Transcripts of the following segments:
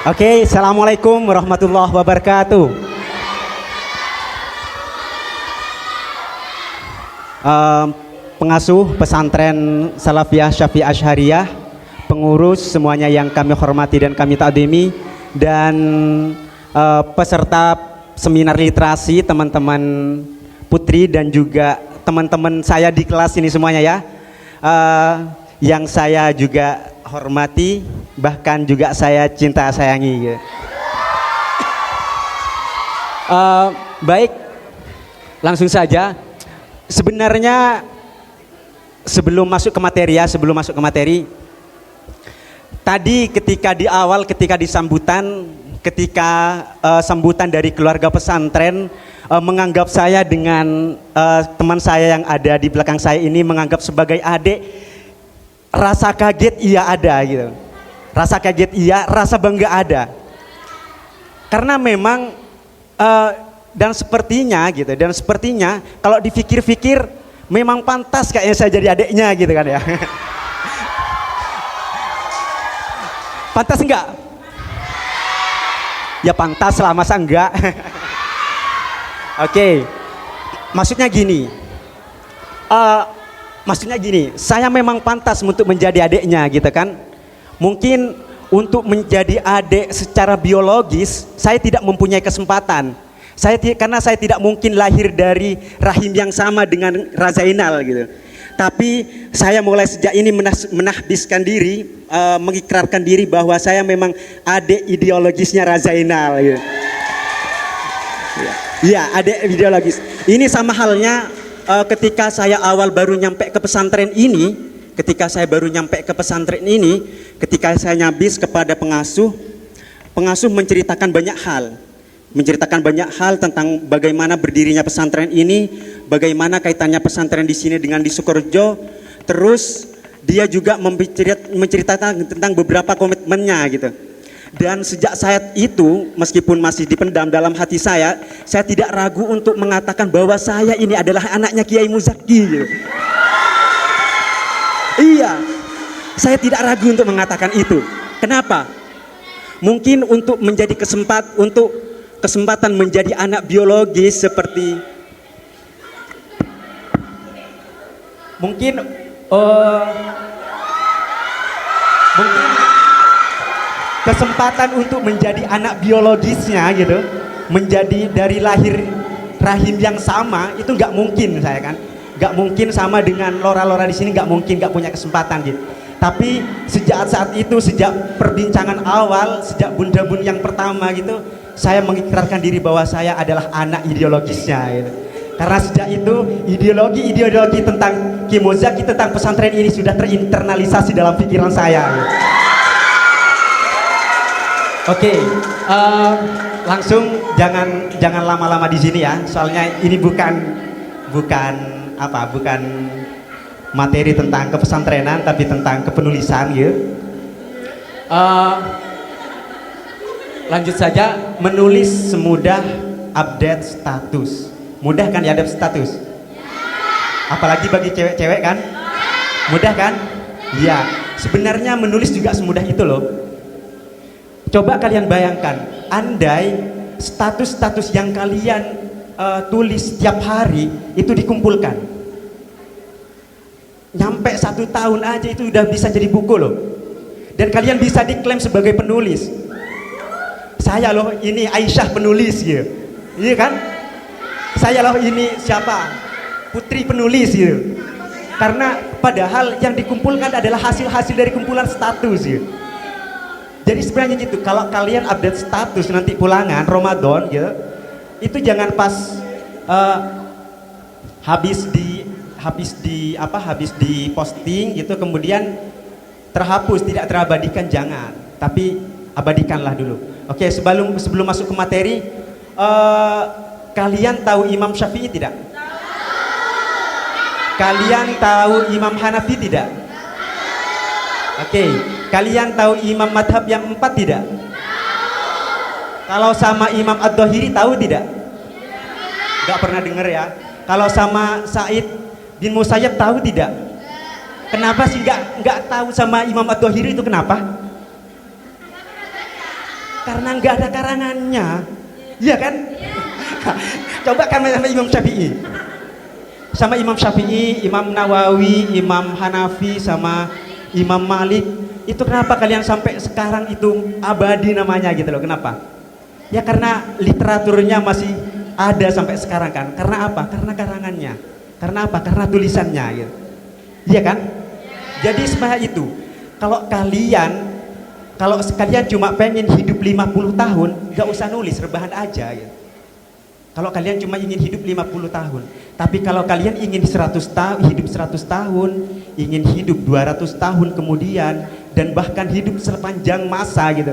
Oke, assalamualaikum warahmatullahi wabarakatuh. Em, Pengasuh pesantren Salafiyah Syafi'i Asyhariyah, pengurus semuanya yang kami hormati dan kami takdimi, dan peserta seminar literasi, teman-teman putri dan juga teman-teman saya di kelas ini semuanya ya, yang saya juga hormati, bahkan juga saya cinta sayangi. Baik, langsung saja. Sebenarnya sebelum masuk ke materi, tadi ketika di awal, ketika sambutan dari keluarga pesantren menganggap saya dengan teman saya yang ada di belakang saya ini menganggap sebagai adik, rasa kaget iya ada gitu. Rasa kaget iya, rasa bangga ada. Karena memang dan sepertinya kalau dipikir-pikir memang pantas kayaknya saya jadi adiknya gitu kan ya. Pantas enggak? Ya pantas lah, masa enggak? Oke. Maksudnya gini, saya memang pantas untuk menjadi adiknya gitu kan. Mungkin untuk menjadi adik secara biologis saya tidak mempunyai kesempatan. Karena saya tidak mungkin lahir dari rahim yang sama dengan Razainal gitu. Tapi saya mulai sejak ini menahbiskan diri, mengikrarkan diri bahwa saya memang adik ideologisnya Razainal gitu. Iya, adik ideologis. Ini sama halnya ketika saya baru nyampe ke pesantren ini, ketika saya nyabis kepada pengasuh menceritakan banyak hal tentang bagaimana berdirinya pesantren ini, bagaimana kaitannya pesantren di sini dengan di Sukorejo. Terus dia juga menceritakan tentang beberapa komitmennya gitu. Dan sejak saat itu, meskipun masih dipendam dalam hati saya tidak ragu untuk mengatakan bahwa saya ini adalah anaknya Kiai Muzaki gitu. Iya, saya tidak ragu untuk mengatakan itu. Kenapa? Mungkin untuk menjadi kesempatan menjadi anak biologis seperti mungkin kesempatan untuk menjadi anak biologisnya gitu, menjadi dari lahir rahim yang sama, itu nggak mungkin saya kan, nggak mungkin sama dengan lora-lora di sini, nggak mungkin, nggak punya kesempatan gitu. Tapi sejak saat itu, sejak perbincangan awal, sejak bunda-bun yang pertama gitu, saya mengikrarkan diri bahwa saya adalah anak ideologisnya gitu. Karena sejak itu ideologi tentang Kiai Muzaki, tentang pesantren ini sudah terinternalisasi dalam pikiran saya gitu. Oke, langsung jangan lama-lama di sini ya. Soalnya ini bukan materi tentang kepesantrenan, tapi tentang kepenulisan gitu. Lanjut saja, menulis semudah update status. Mudah kan ya update status? Apalagi bagi cewek-cewek kan? Mudah kan? Iya. Sebenarnya menulis juga semudah itu loh. Coba kalian bayangkan, andai status-status yang kalian tulis setiap hari itu dikumpulkan, nyampe 1 tahun aja itu udah bisa jadi buku loh. Dan kalian bisa diklaim sebagai penulis. Saya loh ini Aisyah penulis gitu. Iya kan? Saya loh ini siapa? Putri penulis gitu. Karena padahal yang dikumpulkan adalah hasil-hasil dari kumpulan status gitu. Jadi sebenarnya gitu, kalau kalian update status nanti pulangan Ramadan gitu, itu jangan pas habis di posting gitu kemudian terhapus, tidak terabadikan, jangan. Tapi abadikanlah dulu. Oke, sebelum masuk ke materi, kalian tahu Imam Syafi'i tidak? Kalian tahu Imam Hanafi tidak? Oke, kalian tahu imam madhab yang 4 tidak? Kalau sama Imam Ad-Dhahiri tahu tidak? Gak pernah dengar ya. Kalau sama Said bin Musayyab tahu tidak? Kenapa sih nggak tahu sama Imam Ad-Dhahiri itu kenapa? Karena nggak ada karangannya. Iya kan? Coba kami sama Imam Syafi'i. Sama Imam Syafi'i, Imam Nawawi, Imam Hanafi, sama Imam Malik. Itu kenapa kalian sampai sekarang itu abadi namanya gitu loh. Kenapa? Ya karena literaturnya masih ada sampai sekarang kan. Karena apa? Karena karangannya. Karena apa? Karena tulisannya gitu. Iya kan? Jadi sebenarnya itu. Kalau kalian cuma pengen hidup 50 tahun, gak usah nulis, rebahan aja gitu. Kalau kalian cuma ingin hidup 50 tahun, tapi kalau kalian ingin 100 tahun, hidup 100 tahun, ingin hidup 200 tahun kemudian, dan bahkan hidup sepanjang masa gitu,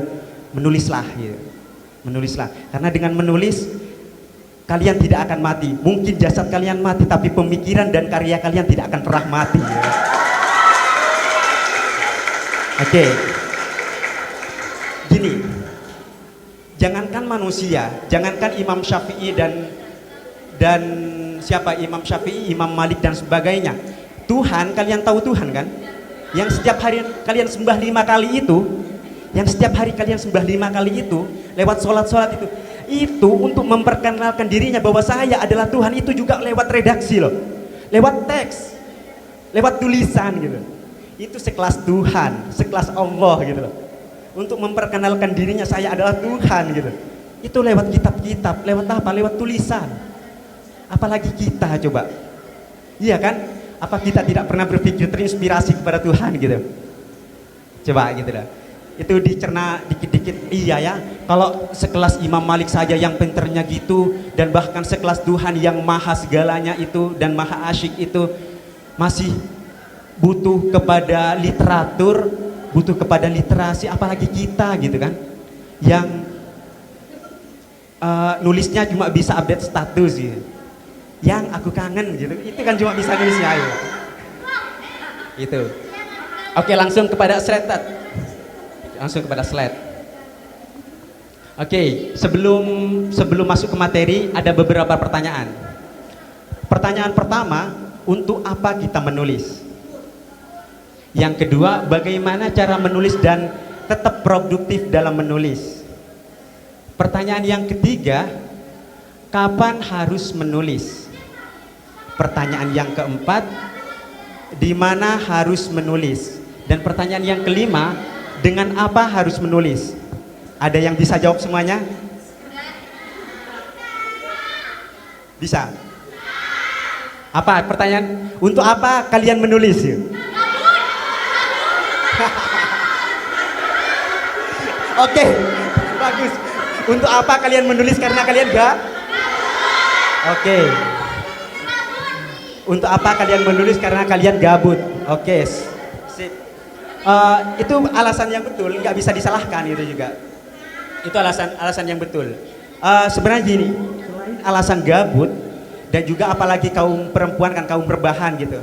menulislah gitu. Menulislah, karena dengan menulis kalian tidak akan mati. Mungkin jasad kalian mati, tapi pemikiran dan karya kalian tidak akan pernah mati gitu. Oke. Gini, jangankan manusia, jangankan Imam Syafi'i dan siapa, Imam Syafi'i, Imam Malik dan sebagainya. Tuhan, kalian tahu Tuhan kan? Yang setiap hari kalian sembah 5 kali itu, yang setiap hari kalian sembah 5 kali itu, lewat sholat itu untuk memperkenalkan dirinya bahwa saya adalah Tuhan, itu juga lewat redaksi loh, lewat teks, lewat tulisan gitu. Itu sekelas Tuhan, sekelas Allah gitu loh. Untuk memperkenalkan dirinya, saya adalah Tuhan gitu. Itu lewat kitab-kitab, lewat apa? Lewat tulisan. Apalagi kita coba. Iya kan? Apa kita tidak pernah berpikir terinspirasi kepada Tuhan gitu? Coba gitu lah. Itu dicerna dikit-dikit. Iya ya, kalau sekelas Imam Malik saja yang pinternya gitu, dan bahkan sekelas Tuhan yang maha segalanya itu dan maha asyik itu masih butuh kepada literatur, butuh kepada literasi, apalagi kita gitu kan, yang nulisnya cuma bisa update status gitu. Yang aku kangen gitu, itu kan cuma bisa nulisnya ayo. Itu. Oke, langsung kepada slide. Langsung kepada slide. Oke, sebelum masuk ke materi ada beberapa pertanyaan. Pertanyaan pertama, untuk apa kita menulis? Yang kedua, bagaimana cara menulis dan tetap produktif dalam menulis? Pertanyaan yang ketiga, kapan harus menulis? Pertanyaan yang keempat, di mana harus menulis? Dan pertanyaan yang kelima, dengan apa harus menulis? Ada yang bisa jawab semuanya? Bisa? Apa pertanyaan? Untuk apa kalian menulis? Oke, bagus. Untuk apa kalian menulis? Karena kalian gak? Oke. Untuk apa kalian menulis? Karena kalian gabut. Oke, sip. Itu alasan yang betul, nggak bisa disalahkan itu juga. Itu alasan yang betul. Sebenarnya gini, selain alasan gabut dan juga apalagi kaum perempuan kan, kaum rebahan gitu.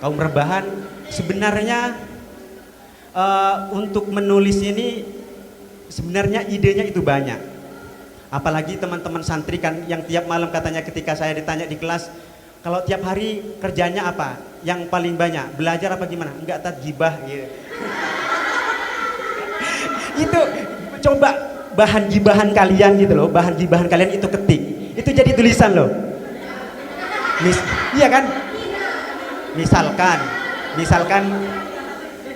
Kaum rebahan sebenarnya untuk menulis ini sebenarnya idenya itu banyak. Apalagi teman-teman santri kan yang tiap malam katanya ketika saya ditanya di kelas, kalau tiap hari kerjanya apa? Yang paling banyak belajar apa gimana? Enggak, gibah gitu. Itu coba bahan gibahan kalian gitu loh, bahan gibahan kalian itu ketik. Itu jadi tulisan loh. Iya kan? Misalkan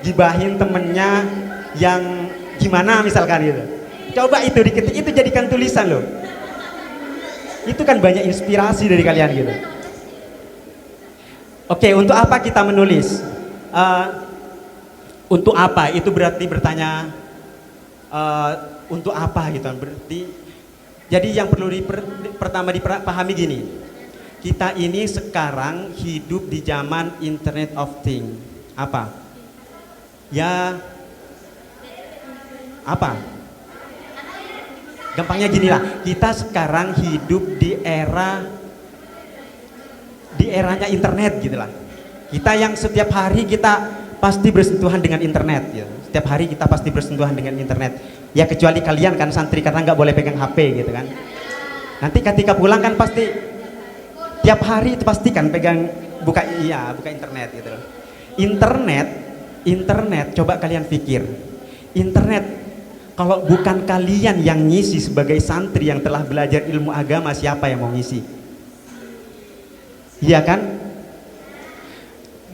gibahin temennya yang gimana misalkan gitu. Coba itu diketik, itu jadikan tulisan loh. Itu kan banyak inspirasi dari kalian gitu. Oke, untuk apa kita menulis? Untuk apa? Itu berarti bertanya untuk apa gitu. Berarti jadi yang perlu pertama dipahami gini. Kita ini sekarang hidup di zaman Internet of Things. Apa? Ya apa? Gampangnya gini lah, kita sekarang hidup di eranya internet gitu lah. Kita yang setiap hari kita pasti bersentuhan dengan internet gitu. Setiap hari kita pasti bersentuhan dengan internet. Ya kecuali kalian kan santri, karena nggak boleh pegang HP gitu kan. Nanti ketika pulang kan pasti tiap hari itu pasti kan buka internet gitu loh. Internet, coba kalian pikir. Internet, Kalau bukan kalian yang ngisi sebagai santri yang telah belajar ilmu agama, siapa yang mau ngisi? Iya kan?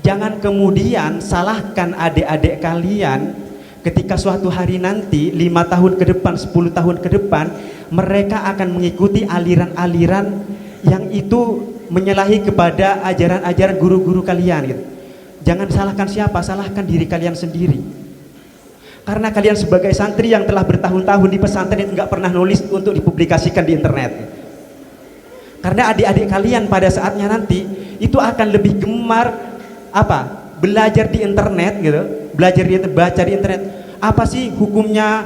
Jangan kemudian salahkan adik-adik kalian ketika suatu hari nanti 5 tahun ke depan, 10 tahun ke depan mereka akan mengikuti aliran-aliran yang itu menyalahi kepada ajaran-ajaran guru-guru kalian gitu. Jangan salahkan siapa, salahkan diri kalian sendiri. Karena kalian sebagai santri yang telah bertahun-tahun di pesantren nggak pernah nulis untuk dipublikasikan di internet. Karena adik-adik kalian pada saatnya nanti itu akan lebih gemar apa? Belajar di internet gitu, belajar baca di internet. Apa sih hukumnya?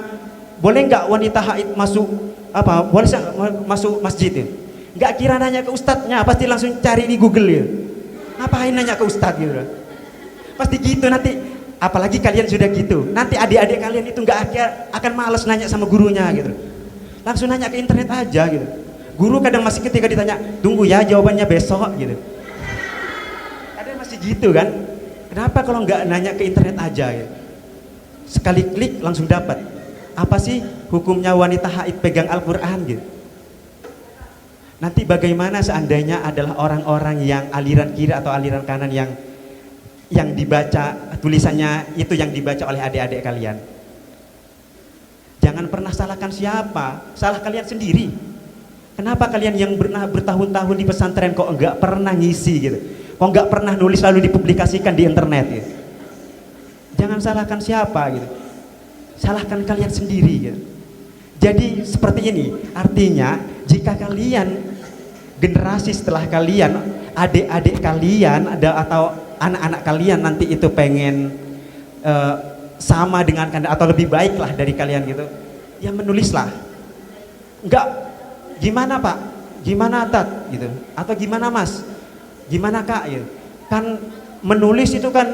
Boleh nggak wanita haid masuk apa? Boleh masuk masjid? Nggak kira nanya ke ustadznya, pasti langsung cari di Google ya. Ngapain nanya ke ustadz gitu? Pasti gitu nanti. Apalagi kalian sudah gitu, nanti adik-adik kalian itu nggak akan males nanya sama gurunya gitu, langsung nanya ke internet aja gitu. Guru kadang masih ketika ditanya, tunggu ya jawabannya besok gitu. Kadang masih gitu kan. Kenapa kalau nggak nanya ke internet aja gitu? Sekali klik langsung dapat. Apa sih hukumnya wanita haid pegang Al-Quran gitu? Nanti bagaimana seandainya adalah orang-orang yang aliran kiri atau aliran kanan yang dibaca tulisannya itu yang dibaca oleh adik-adik kalian. Jangan pernah salahkan siapa, salah kalian sendiri. Kenapa kalian yang bertahun-tahun di pesantren kok enggak pernah ngisi gitu, kok enggak pernah nulis lalu dipublikasikan di internet gitu. Jangan salahkan siapa gitu, salahkan kalian sendiri gitu. Jadi seperti ini, artinya jika kalian generasi setelah kalian, adik-adik kalian atau anak-anak kalian nanti itu pengen sama dengan kalian atau lebih baik lah dari kalian gitu, ya menulislah. Enggak, gimana Pak, gimana Tat gitu, atau gimana Mas, gimana Kak gitu. Kan menulis itu kan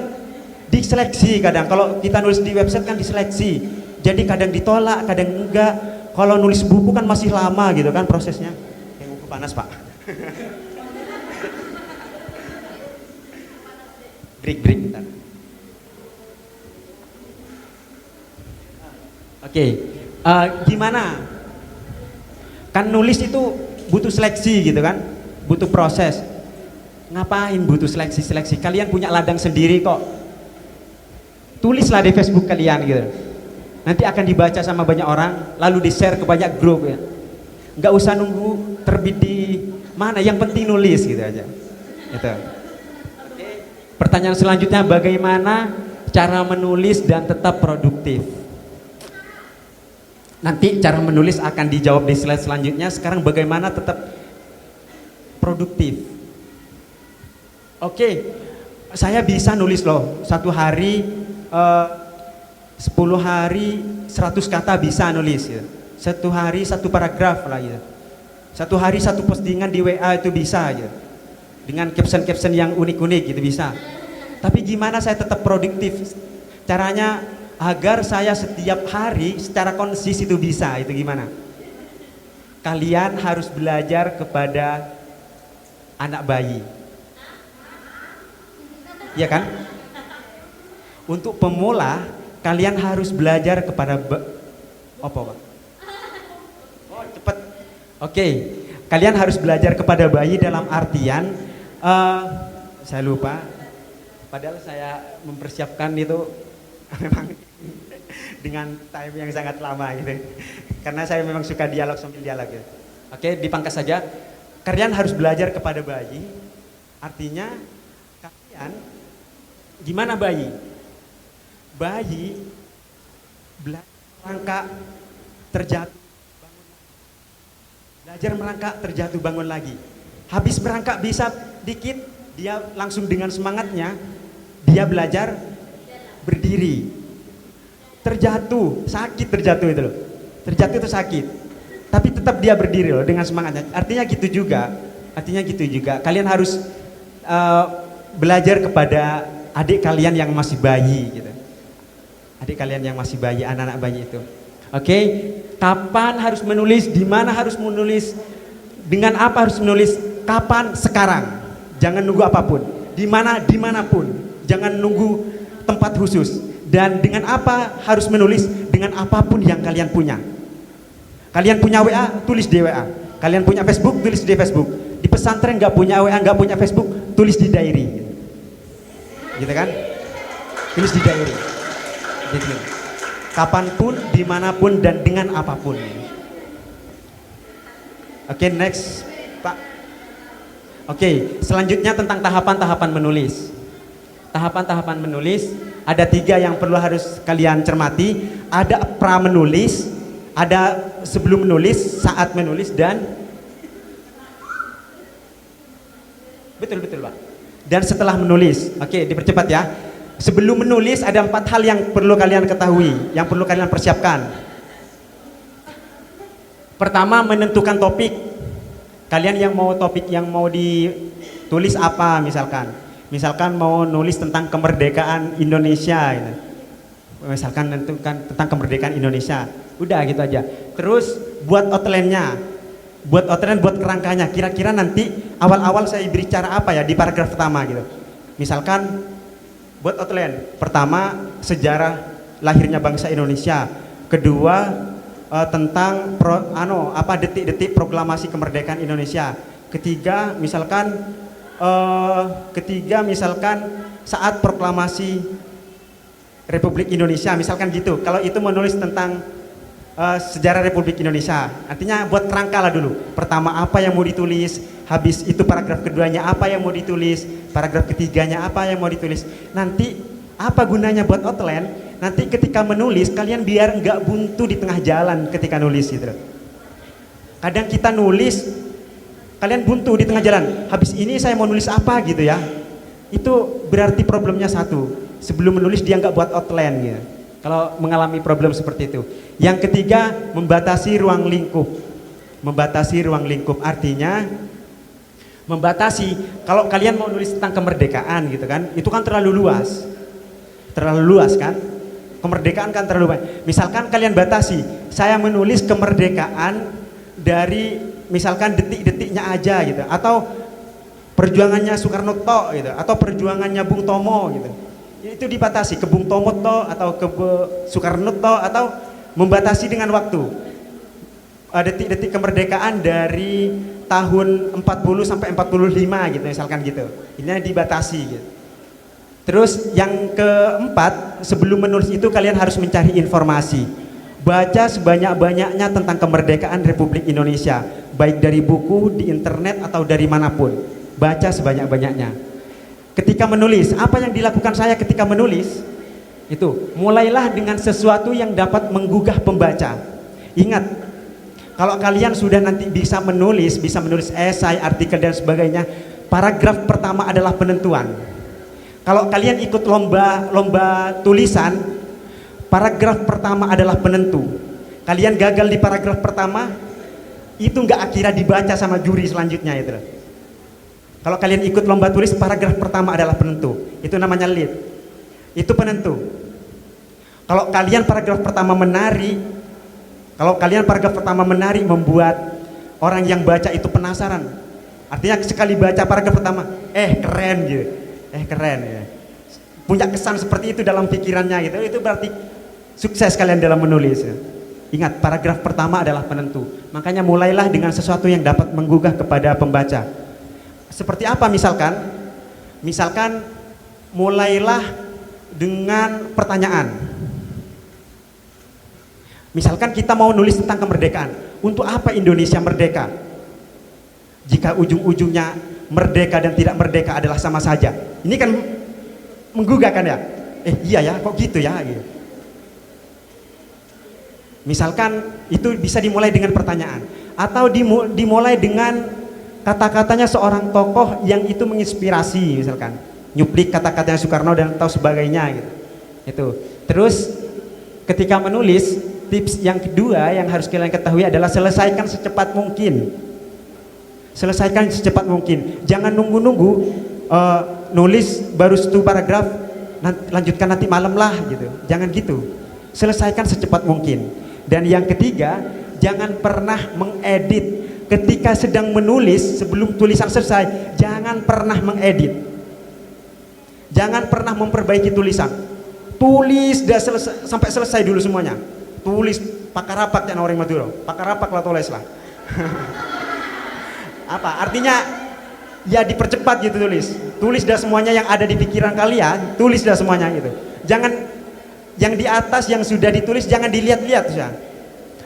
diseleksi kadang, kalau kita nulis di website kan diseleksi, jadi kadang ditolak, kadang enggak. Kalau nulis buku kan masih lama gitu kan prosesnya. Yang buku panas Pak. break bentar. Oke, gimana? Kan nulis itu butuh seleksi gitu kan, butuh proses. Ngapain butuh seleksi? Kalian punya ladang sendiri kok. Tulislah di Facebook kalian gitu. Nanti akan dibaca sama banyak orang, lalu di-share ke banyak grup ya. Nggak usah nunggu terbit di mana, yang penting nulis gitu aja. Gitu. Pertanyaan selanjutnya, bagaimana cara menulis dan tetap produktif? Nanti cara menulis akan dijawab di slide selanjutnya. Sekarang bagaimana tetap produktif? Oke, saya bisa nulis loh, 1 hari 10 hari 100 kata bisa nulis ya. 1 hari 1 paragraf lah ya. 1 hari 1 postingan di WA itu bisa ya. Dengan caption-caption yang unik-unik gitu bisa. Tapi gimana saya tetap produktif? Caranya agar saya setiap hari secara konsis itu bisa, itu gimana? Kalian harus belajar kepada anak bayi. Iya kan? Untuk pemula, kalian harus belajar kepada apa, Pak? Oh, cepet. Oke. Kalian harus belajar kepada bayi dalam artian saya lupa, padahal saya mempersiapkan itu memang dengan time yang sangat lama gitu, karena saya memang suka dialog sambil dialog gitu. Oke, dipangkas saja. Kalian harus belajar kepada bayi, artinya kalian gimana bayi? Bayi belajar merangkak, terjatuh, bangun lagi. Belajar merangkak, terjatuh, bangun lagi. Habis merangkak bisa dikit, dia langsung dengan semangatnya dia belajar berdiri. Terjatuh, sakit terjatuh itu loh. Terjatuh itu sakit. Tapi tetap dia berdiri loh dengan semangatnya. Artinya gitu juga. Kalian harus belajar kepada adik kalian yang masih bayi gitu. Adik kalian yang masih bayi, anak-anak bayi itu. Oke, kapan harus menulis, di mana harus menulis, dengan apa harus menulis, kapan, sekarang. Jangan nunggu apapun, di mana, dimanapun. Jangan nunggu tempat khusus. Dan dengan apa harus menulis? Dengan apapun yang kalian punya. Kalian punya WA, tulis di WA. Kalian punya Facebook, tulis di Facebook. Di pesantren nggak punya WA, nggak punya Facebook, tulis di diary. Gitu kan? Tulis di diary. Gitu. Kapanpun, dimanapun, dan dengan apapun. Oke, next, Pak. Oke, selanjutnya tentang tahapan-tahapan menulis. Tahapan-tahapan menulis ada 3 yang perlu harus kalian cermati. Ada pra menulis, ada sebelum menulis, saat menulis, dan betul Pak. Dan setelah menulis. Oke, dipercepat ya. Sebelum menulis ada 4 hal yang perlu kalian ketahui, yang perlu kalian persiapkan. Pertama, menentukan topik. Kalian yang mau topik yang mau ditulis apa misalkan. Misalkan mau nulis tentang kemerdekaan Indonesia gitu. Misalkan tentukan tentang kemerdekaan Indonesia. Udah gitu aja. Terus buat outline-nya. Buat outline, buat kerangkanya. Kira-kira nanti awal-awal saya bicara apa ya di paragraf pertama gitu. Misalkan buat outline. Pertama, sejarah lahirnya bangsa Indonesia. Kedua, tentang detik-detik proklamasi kemerdekaan Indonesia. Ketiga misalkan saat proklamasi Republik Indonesia, misalkan gitu. Kalau itu menulis tentang sejarah Republik Indonesia, artinya buat kerangka lah dulu. Pertama apa yang mau ditulis, habis itu paragraf keduanya apa yang mau ditulis, paragraf ketiganya apa yang mau ditulis. Nanti apa gunanya buat outline? Nanti ketika menulis kalian biar nggak buntu di tengah jalan ketika nulis gitu. Kadang kita nulis kalian buntu di tengah jalan, habis ini saya mau nulis apa gitu ya. Itu berarti problemnya satu, sebelum menulis dia nggak buat outline gitu. Kalau mengalami problem seperti itu. Yang ketiga, membatasi ruang lingkup. Membatasi ruang lingkup artinya membatasi, kalau kalian mau nulis tentang kemerdekaan gitu kan, itu kan terlalu luas. Terlalu luas kan? Kemerdekaan kan terlalu banyak. Misalkan kalian batasi, saya menulis kemerdekaan dari misalkan detik-detiknya aja gitu, atau perjuangannya Soekarno tok gitu, atau perjuangannya Bung Tomo gitu. Itu dibatasi ke Bung Tomo tok atau ke Soekarno tok, atau membatasi dengan waktu. Detik-detik kemerdekaan dari tahun 40 sampai 45 gitu misalkan gitu. Ini dibatasi gitu. Terus yang keempat, sebelum menulis itu kalian harus mencari informasi. Baca sebanyak-banyaknya tentang kemerdekaan Republik Indonesia, baik dari buku, di internet, atau dari manapun. Baca sebanyak-banyaknya. Ketika menulis, apa yang dilakukan saya ketika menulis? Itu, mulailah dengan sesuatu yang dapat menggugah pembaca. Ingat, kalau kalian sudah nanti bisa menulis esai, artikel, dan sebagainya, paragraf pertama adalah penentuan. Kalau kalian ikut lomba tulisan, paragraf pertama adalah penentu. Kalian gagal di paragraf pertama, itu nggak akhirnya dibaca sama juri selanjutnya itu. Kalau kalian ikut lomba tulis, paragraf pertama adalah penentu. Itu namanya lead. Itu penentu. Kalau kalian paragraf pertama menari, membuat orang yang baca itu penasaran. Artinya sekali baca paragraf pertama, keren gitu. Keren ya. Punya kesan seperti itu dalam pikirannya gitu. Itu berarti sukses kalian dalam menulis. Ingat, paragraf pertama adalah penentu. Makanya mulailah dengan sesuatu yang dapat menggugah kepada pembaca. Seperti apa misalkan? Misalkan mulailah dengan pertanyaan. Misalkan kita mau nulis tentang kemerdekaan. Untuk apa Indonesia merdeka? Jika ujung-ujungnya merdeka dan tidak merdeka adalah sama saja. Ini kan menggugah kan ya? Iya ya, kok gitu ya? Gitu. Misalkan itu bisa dimulai dengan pertanyaan, atau dimulai dengan kata-katanya seorang tokoh yang itu menginspirasi, misalkan nyuplik kata-katanya Soekarno dan atau sebagainya gitu. Itu. Terus ketika menulis, tips yang kedua yang harus kalian ketahui adalah selesaikan secepat mungkin. Selesaikan secepat mungkin. Jangan nunggu-nunggu nulis baru 1 paragraf, lanjutkan nanti malam lah gitu. Jangan gitu. Selesaikan secepat mungkin. Dan yang ketiga, jangan pernah mengedit. Ketika sedang menulis, sebelum tulisan selesai, jangan pernah mengedit. Jangan pernah memperbaiki tulisan. tulis sampai selesai dulu semuanya. Tulis pakarapak yang orang Madura, pakarapak lah tulis lah. Apa artinya? Ya dipercepat gitu tulis dah semuanya yang ada di pikiran kalian, tulis dah semuanya gitu. Jangan yang di atas yang sudah ditulis jangan dilihat-lihat ya.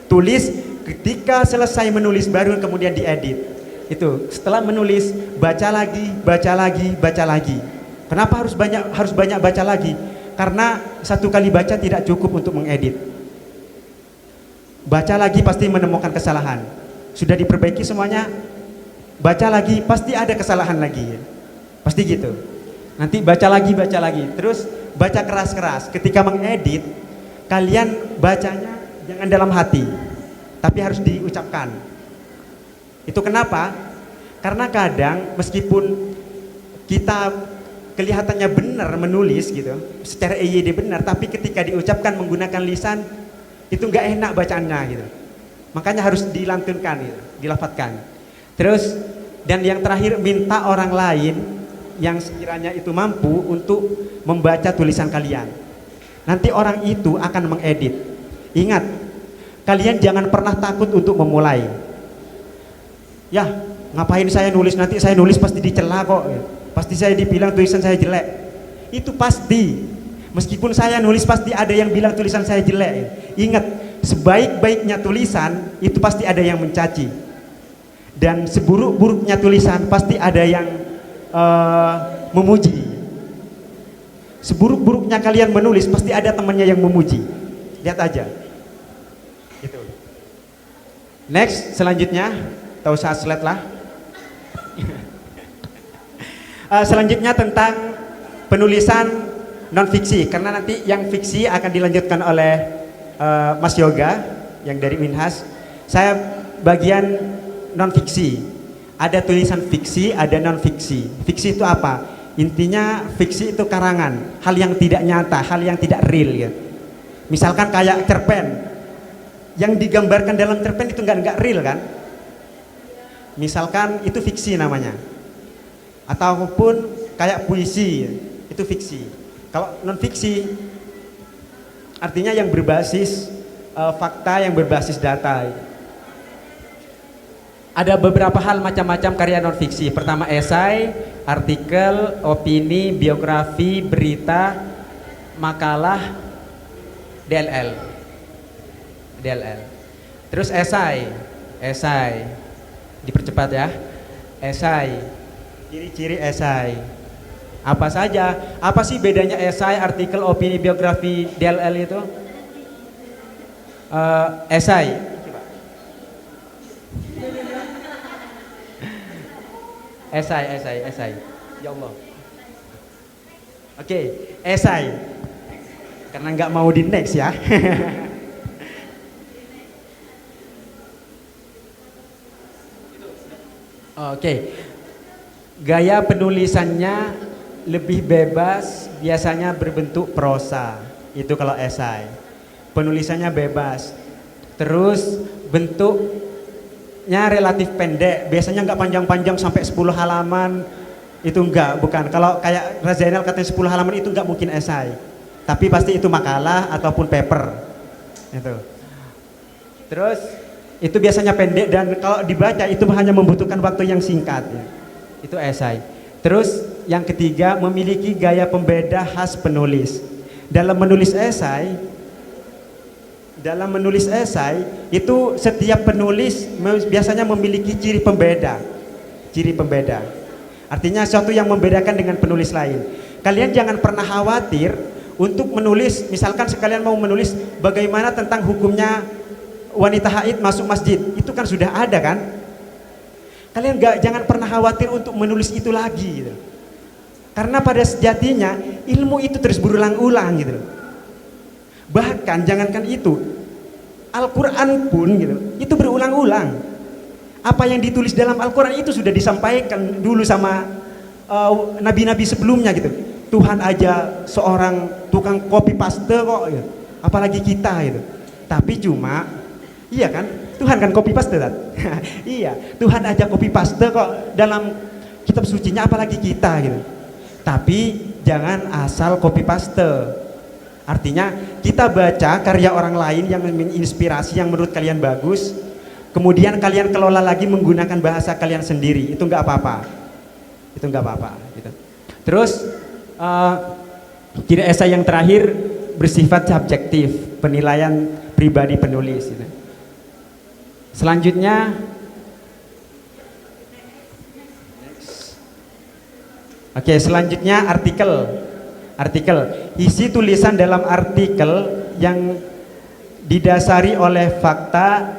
Tulis, ketika selesai menulis baru kemudian diedit. Itu setelah menulis baca lagi, baca lagi, baca lagi. Kenapa harus banyak baca lagi? Karena satu kali baca tidak cukup untuk mengedit. Baca lagi pasti menemukan kesalahan. Sudah diperbaiki semuanya, baca lagi pasti ada kesalahan lagi. Pasti gitu. Nanti baca lagi, terus baca keras-keras. Ketika mengedit, kalian bacanya jangan dalam hati, tapi harus diucapkan. Itu kenapa? Karena kadang meskipun kita kelihatannya benar menulis gitu, secara EYD benar, tapi ketika diucapkan menggunakan lisan itu nggak enak bacaannya gitu. Makanya harus dilantunkan gitu, dilafadzkan. Terus dan yang terakhir, minta orang lain yang sekiranya itu mampu untuk membaca tulisan kalian. Nanti orang itu akan mengedit. Ingat, kalian jangan pernah takut untuk memulai. Ya, ngapain saya nulis, nanti saya nulis pasti dicela kok. Pasti saya dibilang tulisan saya jelek. Itu pasti. Meskipun saya nulis pasti ada yang bilang tulisan saya jelek. Ingat, sebaik-baiknya tulisan itu pasti ada yang mencaci. Dan seburuk-buruknya tulisan pasti ada yang memuji. Seburuk-buruknya kalian menulis pasti ada temannya yang memuji. Lihat aja. Gitu. Next, selanjutnya, tahu usah slide lah. Selanjutnya tentang penulisan non fiksi, karena nanti yang fiksi akan dilanjutkan oleh Mas Yoga yang dari Minhas. Saya bagian non fiksi. Ada tulisan fiksi, ada non fiksi. Fiksi itu apa? Intinya fiksi itu karangan, hal yang tidak nyata, hal yang tidak real ya. Misalkan kayak cerpen, yang digambarkan dalam cerpen itu nggak real kan? Misalkan itu fiksi namanya. Ataupun kayak puisi, itu fiksi. Kalau non fiksi artinya yang berbasis fakta, yang berbasis data. Ada beberapa hal macam-macam karya non fiksi. Pertama esai, artikel, opini, biografi, berita, makalah, DLL. Terus esai. Dipercepat ya. Esai. Ciri-ciri esai. Apa saja? Apa sih bedanya esai, artikel, opini, biografi, DLL itu? Esai. Esai. Ya Allah. Oke, esai. Karena nggak mau di next ya. Oke. Gaya penulisannya lebih bebas, biasanya berbentuk prosa. Itu kalau esai. Penulisannya bebas. Terus bentuknya relatif pendek, biasanya nggak panjang-panjang sampai 10 halaman. Itu bukan. Kalau kayak Razainal katanya 10 halaman itu nggak mungkin esai. Tapi pasti itu makalah ataupun paper. Itu. Terus itu biasanya pendek dan kalau dibaca itu hanya membutuhkan waktu yang singkat ya. Itu esai. Terus yang ketiga, memiliki gaya pembeda khas penulis. Dalam menulis esai itu setiap penulis biasanya memiliki ciri pembeda. Artinya sesuatu yang membedakan dengan penulis lain. Kalian jangan pernah khawatir untuk menulis, misalkan sekalian mau menulis bagaimana tentang hukumnya wanita haid masuk masjid, itu kan sudah ada kan? Kalian jangan pernah khawatir untuk menulis itu lagi gitu. Karena pada sejatinya ilmu itu terus berulang-ulang gitu. Bahkan jangankan itu, Al-Quran pun gitu, itu berulang-ulang. Apa yang ditulis dalam Al-Quran itu sudah disampaikan dulu sama nabi-nabi sebelumnya gitu. Tuhan aja seorang tukang copy paste kok gitu. Apalagi kita gitu. Tapi cuma iya kan, Tuhan kan copy paste kan? Iya, Tuhan aja copy paste kok dalam kitab sucinya, apalagi kita gitu. Tapi jangan asal copy paste. Artinya kita baca karya orang lain yang menginspirasi, yang menurut kalian bagus, kemudian kalian kelola lagi menggunakan bahasa kalian sendiri, itu nggak apa-apa, itu nggak apa-apa. Gitu. Terus kira esai yang terakhir bersifat subjektif, penilaian pribadi penulis. Gitu. Selanjutnya, oke, selanjutnya artikel. Isi tulisan dalam artikel yang didasari oleh fakta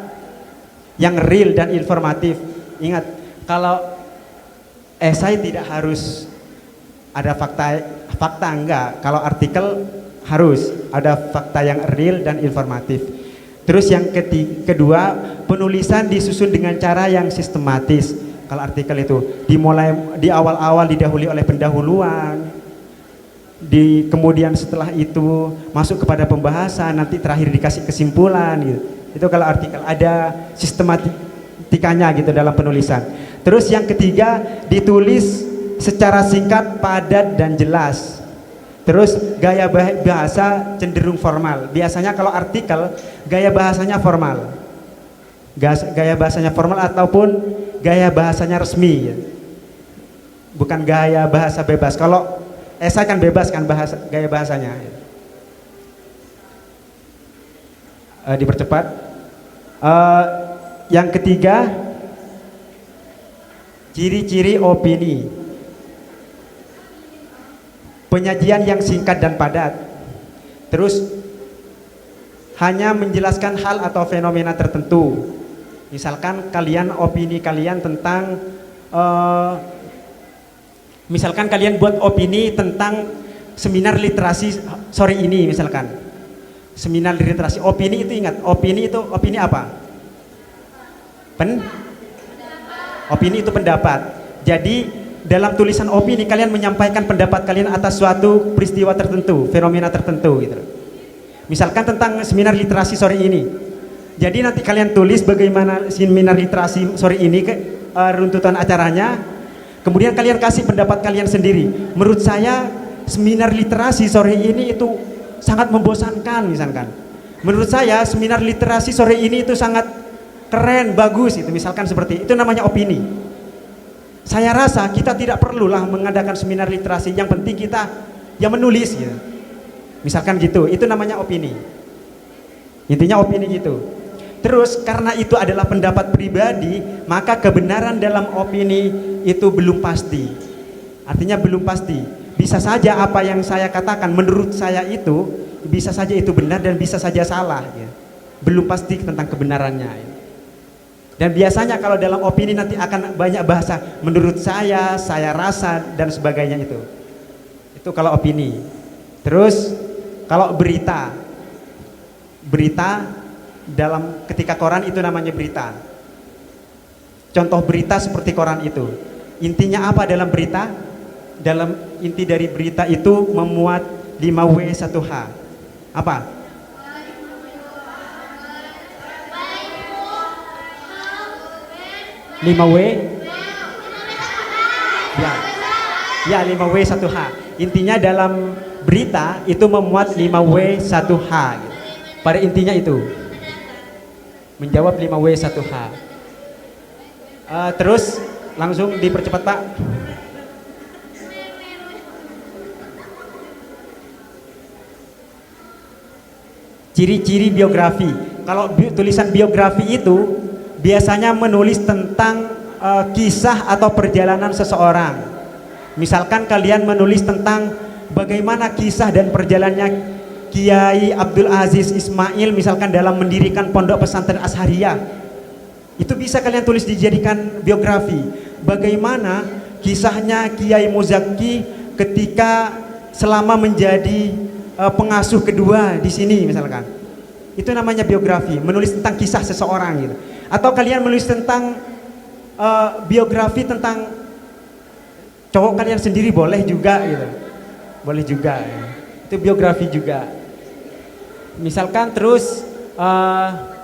yang real dan informatif. Ingat, kalau esai tidak harus ada fakta enggak. Kalau artikel harus ada fakta yang real dan informatif. Terus yang kedua, penulisan disusun dengan cara yang sistematis. Kalau artikel itu dimulai di awal-awal didahului oleh pendahuluan, kemudian setelah itu masuk kepada pembahasan, nanti terakhir dikasih kesimpulan gitu. Itu kalau artikel ada sistematikanya gitu dalam penulisan. Terus yang ketiga, ditulis secara singkat, padat dan jelas. Terus gaya bahasa cenderung formal. Biasanya kalau artikel gaya bahasanya formal. Gaya bahasanya formal ataupun gaya bahasanya resmi. Bukan gaya bahasa bebas. Kalau esai kan bebas kan gaya bahasanya. Dipercepat. Yang ketiga, ciri-ciri opini. Penyajian yang singkat dan padat. Terus hanya menjelaskan hal atau fenomena tertentu. Misalkan opini kalian tentang misalkan kalian buat opini tentang seminar literasi sore ini, misalkan seminar literasi, opini itu ingat, opini apa? Opini itu pendapat. Jadi dalam tulisan opini kalian menyampaikan pendapat kalian atas suatu peristiwa tertentu, fenomena tertentu gitu. Misalkan tentang seminar literasi sore ini. Jadi nanti kalian tulis bagaimana seminar literasi sore ini, runtutan acaranya. Kemudian kalian kasih pendapat kalian sendiri. Menurut saya seminar literasi sore ini itu sangat membosankan misalkan. Menurut saya seminar literasi sore ini itu sangat keren, bagus itu misalkan seperti itu, namanya opini. Saya rasa kita tidak perlulah mengadakan seminar literasi, yang penting kita yang menulis gitu. Misalkan gitu, itu namanya opini. Intinya opini gitu. Terus karena itu adalah pendapat pribadi, maka kebenaran dalam opini itu belum pasti. Artinya belum pasti. Bisa saja apa yang saya katakan menurut saya itu bisa saja itu benar dan bisa saja salah ya. Belum pasti tentang kebenarannya ya. Dan biasanya kalau dalam opini nanti akan banyak bahasa menurut saya rasa dan sebagainya itu. Itu kalau opini. Terus kalau berita dalam ketika koran itu namanya berita. Contoh berita seperti koran itu. Intinya apa dalam berita? Dalam inti dari berita itu memuat 5W1H. Apa? Lima W? Ya 5W1H. Intinya dalam berita itu memuat 5W1H gitu. Pada intinya itu menjawab 5W1H. Terus langsung dipercepat Pak. Ciri-ciri biografi. Kalau tulisan biografi itu biasanya menulis tentang kisah atau perjalanan seseorang. Misalkan kalian menulis tentang bagaimana kisah dan perjalanannya Kiai Abdul Aziz Ismail misalkan dalam mendirikan pondok pesantren Azhariyah. Itu bisa kalian tulis dijadikan biografi. Bagaimana kisahnya Kiai Muzaki ketika selama menjadi pengasuh kedua di sini misalkan. Itu namanya biografi, menulis tentang kisah seseorang gitu. Atau kalian menulis tentang biografi tentang cowok kalian sendiri boleh juga gitu. Boleh juga ya. Itu biografi juga. Misalkan terus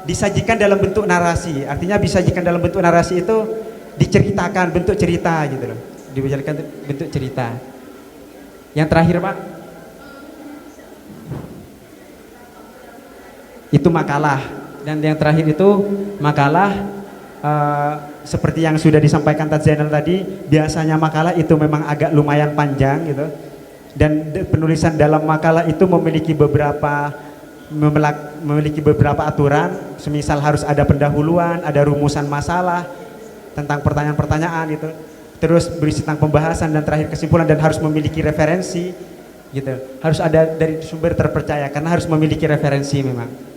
disajikan dalam bentuk narasi. Artinya disajikan dalam bentuk narasi itu diceritakan bentuk cerita gitu loh. Dijadikan bentuk cerita. Yang terakhir Pak. itu makalah. Dan yang terakhir itu makalah, seperti yang sudah disampaikan Tad Zainal tadi, biasanya makalah itu memang agak lumayan panjang gitu. Dan penulisan dalam makalah itu memiliki beberapa aturan, semisal harus ada pendahuluan, ada rumusan masalah tentang pertanyaan-pertanyaan itu, terus berisi tentang pembahasan dan terakhir kesimpulan, dan harus memiliki referensi gitu. Harus ada dari sumber terpercaya karena harus memiliki referensi memang.